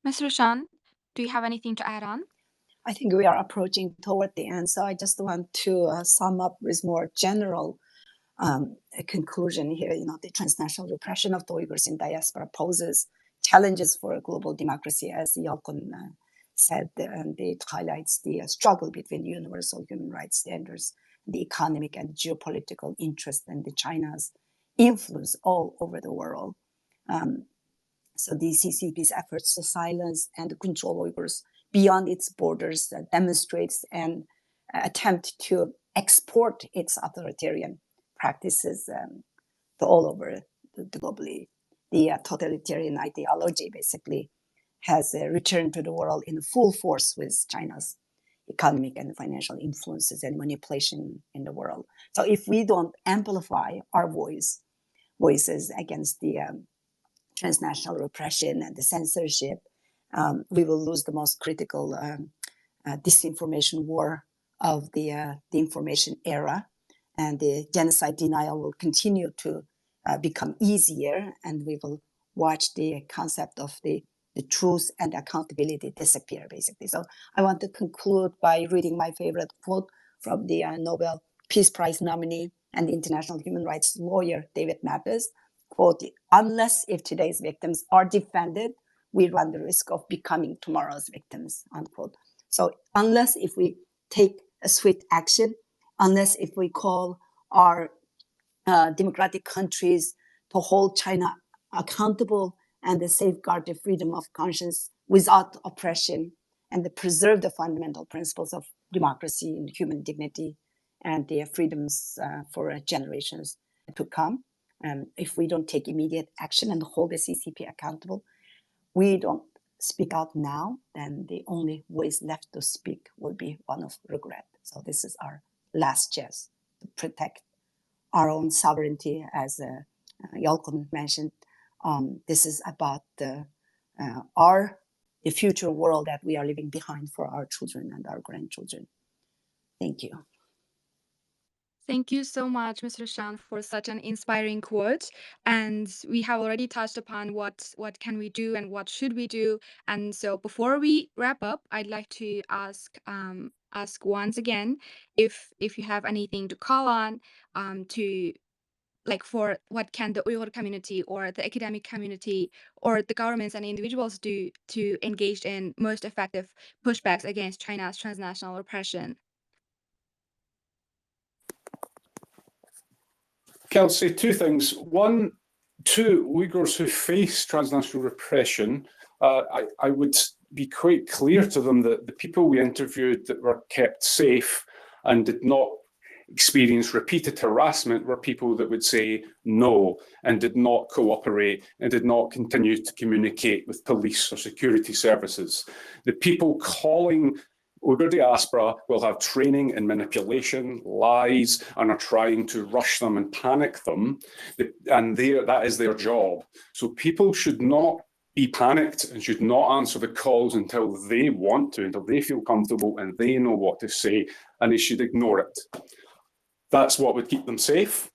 Ms. Rushan, do you have anything to add on? I think we are approaching toward the end, so I just want to sum up with more general a conclusion here. The transnational repression of the Uyghurs in diaspora poses challenges for global democracy, as Yalkun said, and it highlights the struggle between universal human rights standards, the economic and geopolitical interest, and China's influence all over the world. So the CCP's efforts to silence and control Uyghurs beyond its borders demonstrates an attempt to export its authoritarian practices to all over globally. The totalitarian ideology basically has returned to the world in full force with China's economic and financial influences and manipulation in the world. So if we don't amplify our voices against the transnational repression and the censorship, we will lose the most critical disinformation war of the information era, and the genocide denial will continue to become easier, and we will watch the concept of the truth and accountability disappear, basically. So I want to conclude by reading my favorite quote from the Nobel Peace Prize nominee and international human rights lawyer, David Mappes, quote, "Unless if today's victims are defended, we run the risk of becoming tomorrow's victims," unquote. So unless if we take a swift action, unless if we call our democratic countries to hold China accountable and to safeguard the freedom of conscience without oppression and to preserve the fundamental principles of democracy and human dignity and the freedoms for generations to come, if we don't take immediate action and hold the CCP accountable, we don't speak out now, then the only voice left to speak will be one of regret. So this is our last chance to protect our own sovereignty, as Yalkun mentioned. This is about the future world that we are leaving behind for our children and our grandchildren. Thank you. Thank you so much, Mr. Shan, for such an inspiring quote. And we have already touched upon what can we do and what should we do. And so before we wrap up, I'd like to ask once again if you have anything to call on to, like, for what can the Uyghur community or the academic community or the governments and individuals do to engage in most effective pushbacks against China's transnational repression. Okay, I'll say two things. One, to Uyghurs who face transnational repression, I would be quite clear to them that the people we interviewed that were kept safe and did not experienced repeated harassment were people that would say no and did not cooperate and did not continue to communicate with police or security services. The people calling Uyghur diaspora will have training in manipulation, lies, and are trying to rush them and panic them. And that is their job. So people should not be panicked and should not answer the calls until they want to, until they feel comfortable and they know what to say, and they should ignore it. That's what would keep them safe.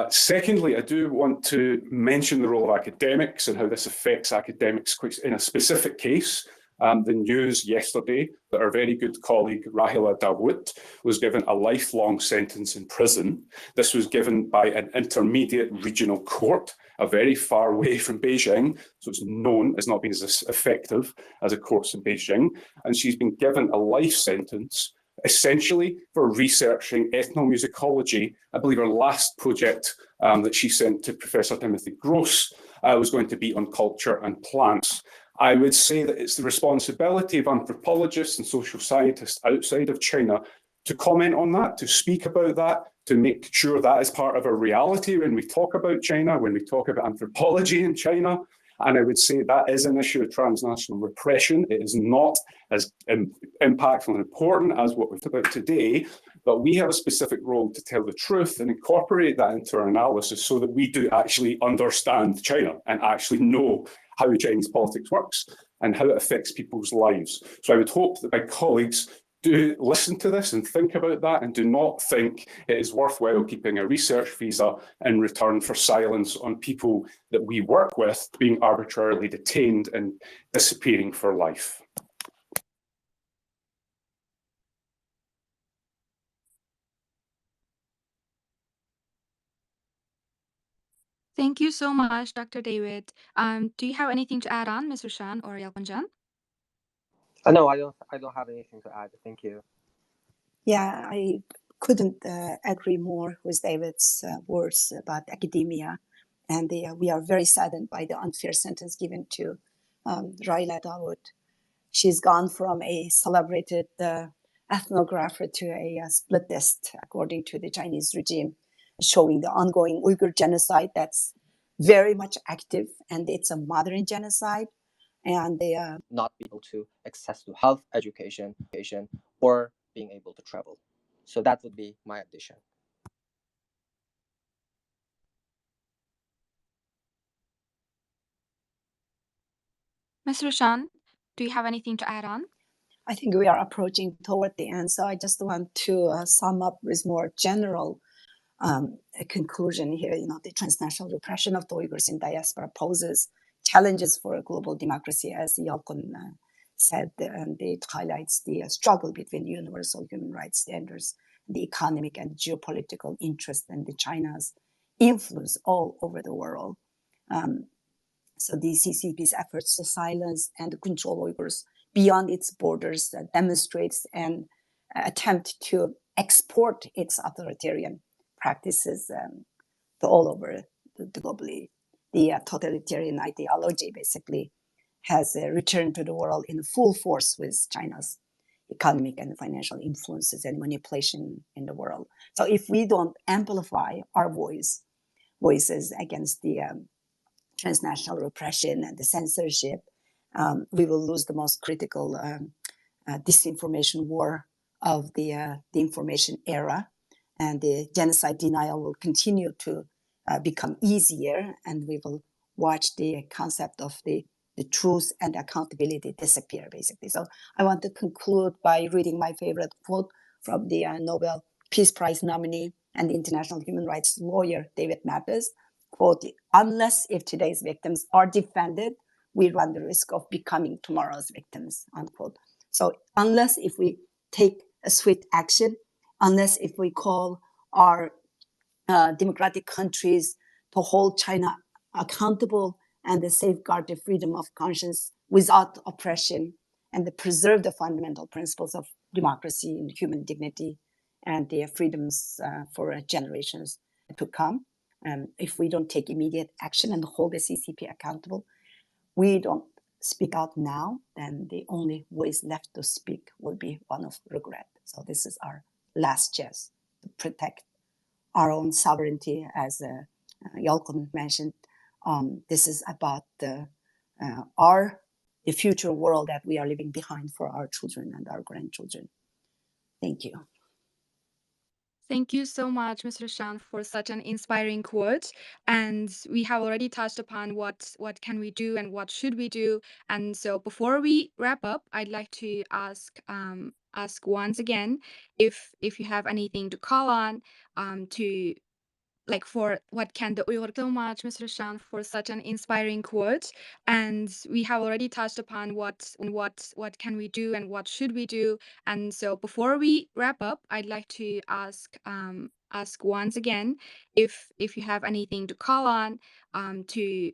Secondly, I do want to mention the role of academics and how this affects academics in a specific case. The news yesterday that our very good colleague Rahila Dawood was given a lifelong sentence in prison. This was given by an intermediate regional court, a very far away from Beijing, so it's known as not being as effective as the courts in Beijing. And she's been given a life sentence essentially for researching ethnomusicology. I believe her last project that she sent to Professor Timothy Gross was going to be on culture and plants. I would say that it's the responsibility of anthropologists and social scientists outside of China to comment on that, to speak about that, to make sure that is part of our reality when we talk about China, when we talk about anthropology in China. And I would say that is an issue of transnational repression. It is not as impactful and important as what we've talked about today, but we have a specific role to tell the truth and incorporate that into our analysis so that we do actually understand China and actually know how Chinese politics works and how it affects people's lives. So I would hope that my colleagues do listen to this and think about that and do not think it is worthwhile keeping a research visa in return for silence on people that we work with being arbitrarily detained and disappearing for life. Thank you so much, Dr. David. Do you have anything to add on, Ms. Rushan or Yalkun? No, I don't have anything to add. Thank you. Yeah, I couldn't agree more with David's words about academia. And we are very saddened by the unfair sentence given to Rahila Dawood. She's gone from a celebrated ethnographer to a splittist, according to the Chinese regime, showing the ongoing Uyghur genocide that's very much active, and it's a modern genocide. And they not be able to access to health, education, or being able to travel. So that would be my addition. Ms. Rushan, do you have anything to add on? I think we are approaching toward the end, so I just want to sum up with more general a conclusion here. The transnational repression of the Uyghurs in diaspora poses challenges for global democracy, as Yalkun said, and it highlights the struggle between universal human rights standards, the economic and geopolitical interest, and the China's influence all over the world. So the CCP's efforts to silence and control Uyghurs beyond its borders demonstrates an attempt to export its authoritarian practices to all over globally. The totalitarian ideology basically has returned to the world in full force with China's economic and financial influences and manipulation in the world. So if we don't amplify our voices against the transnational repression and the censorship, we will lose the most critical disinformation war of the information era, and the genocide denial will continue to become easier, and we will watch the concept of the truth and accountability disappear, basically. So I want to conclude by reading my favorite quote from the Nobel Peace Prize nominee and international human rights lawyer, David Mappes, quote, "Unless if today's victims are defended, we run the risk of becoming tomorrow's victims," unquote. So unless if we take a swift action, unless if we call our democratic countries to hold China accountable and to safeguard the freedom of conscience without oppression and to preserve the fundamental principles of democracy and human dignity and the freedoms for generations to come, if we don't take immediate action and hold the CCP accountable, we don't speak out now, then the only voice left to speak will be one of regret. So this is our last chance to protect our own sovereignty, as Yalkun mentioned. This is about the future world that we are leaving behind for our children and our grandchildren. Thank you. Thank you so much, Mr. Shan, for such an inspiring quote. And we have already touched upon what can we do and what should we do. And so before we wrap up, I'd like to ask once again if you have anything to call on to like for what can the Uyghur so much, Mr. Shan, for such an inspiring quote. And we have already touched upon what can we do and what should we do. And so before we wrap up, I'd like to ask once again if you have anything to call on to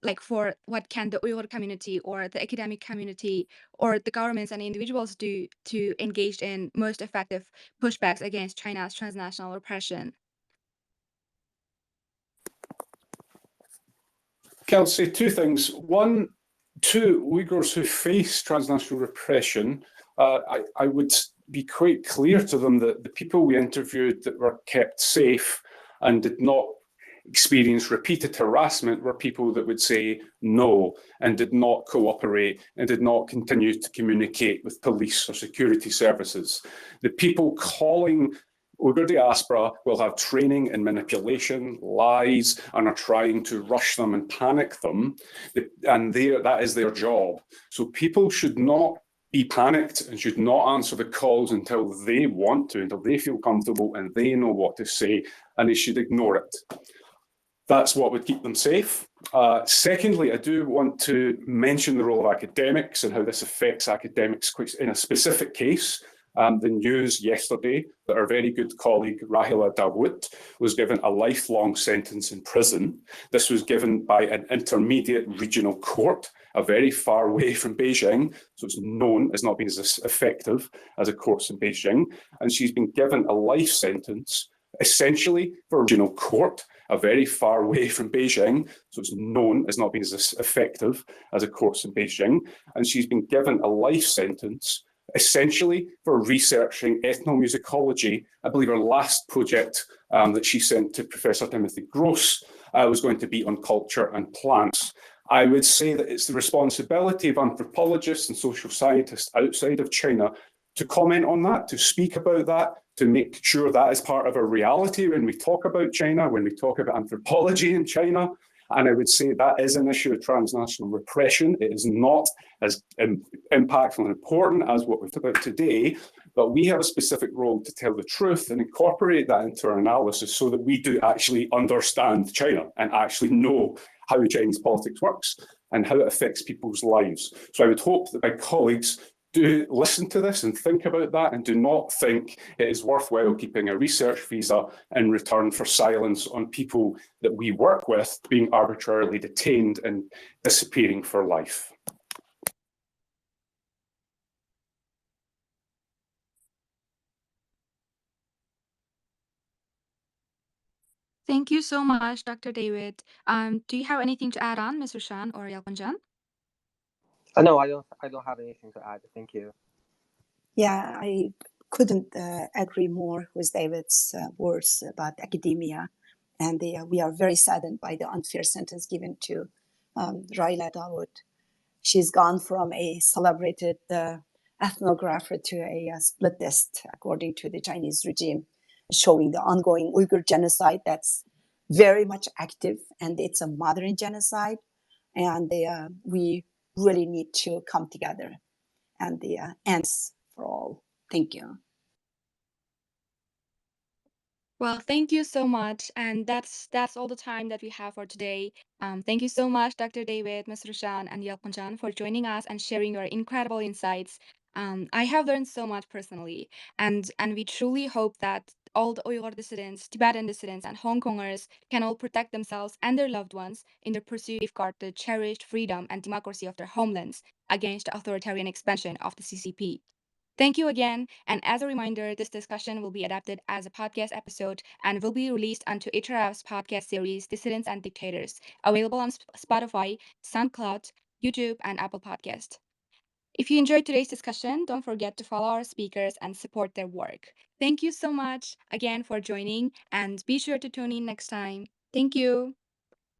like for what can the Uyghur community or the academic community or the governments and individuals do to engage in most effective pushbacks against China's transnational repression. Okay, I'll say two things. One, to Uyghurs who face transnational repression, I would be quite clear to them that the people we interviewed that were kept safe and did not experience repeated harassment were people that would say no and did not cooperate and did not continue to communicate with police or security services. The people calling Uyghur Diaspora will have training in manipulation, lies, and are trying to rush them and panic them. And that is their job. So people should not be panicked and should not answer the calls until they want to, until they feel comfortable and they know what to say, and they should ignore it. That's what would keep them safe. Secondly, I do want to mention the role of academics and how this affects academics in a specific case. The news yesterday that our very good colleague Rahila Dawood was given a lifelong sentence in prison. This was given by an intermediate regional court, a very far away from Beijing, so it's known as not being as effective as the courts in Beijing. And she's been given a life sentence, essentially for a regional court, a very far away from Beijing, so it's known as not being as effective as the courts in Beijing. And she's been given a life sentence essentially for researching ethnomusicology. I believe her last project that she sent to Professor Timothy Gross was going to be on culture and plants. I would say that it's the responsibility of anthropologists and social scientists outside of China to comment on that, to speak about that, to make sure that is part of our reality when we talk about China, when we talk about anthropology in China. And I would say that is an issue of transnational repression. It is not as impactful and important as what we've talked about today, but we have a specific role to tell the truth and incorporate that into our analysis so that we do actually understand China and actually know how Chinese politics works and how it affects people's lives. So I would hope that my colleagues do listen to this and think about that and do not think it is worthwhile keeping a research visa in return for silence on people that we work with being arbitrarily detained and disappearing for life. Thank you so much, Dr. David. Do you have anything to add on, Mr. Shan or Yalkun Jan? No, I don't have anything to add. Thank you. Yeah, I couldn't agree more with David's words about academia. And we are very saddened by the unfair sentence given to Raila Dawood. She's gone from a celebrated ethnographer to a splittist, according to the Chinese regime, showing the ongoing Uyghur genocide that's very much active, and it's a modern genocide. And we really need to come together and the ends for all. Thank you. Well, thank you so much. And that's all the time that we have for today. Thank you so much, Dr. David, Mr. Shan, and Yalkun Jan for joining us and sharing your incredible insights. I have learned so much personally, and we truly hope that all the Uyghur dissidents, Tibetan dissidents, and Hong Kongers can all protect themselves and their loved ones in their pursuit to safeguard the cherished freedom and democracy of their homelands against the authoritarian expansion of the CCP. Thank you again. And as a reminder, this discussion will be adapted as a podcast episode and will be released onto HRF's podcast series, Dissidents and Dictators, available on Spotify, SoundCloud, YouTube, and Apple Podcast. If you enjoyed today's discussion, don't forget to follow our speakers and support their work. Thank you so much again for joining, and be sure to tune in next time. Thank you.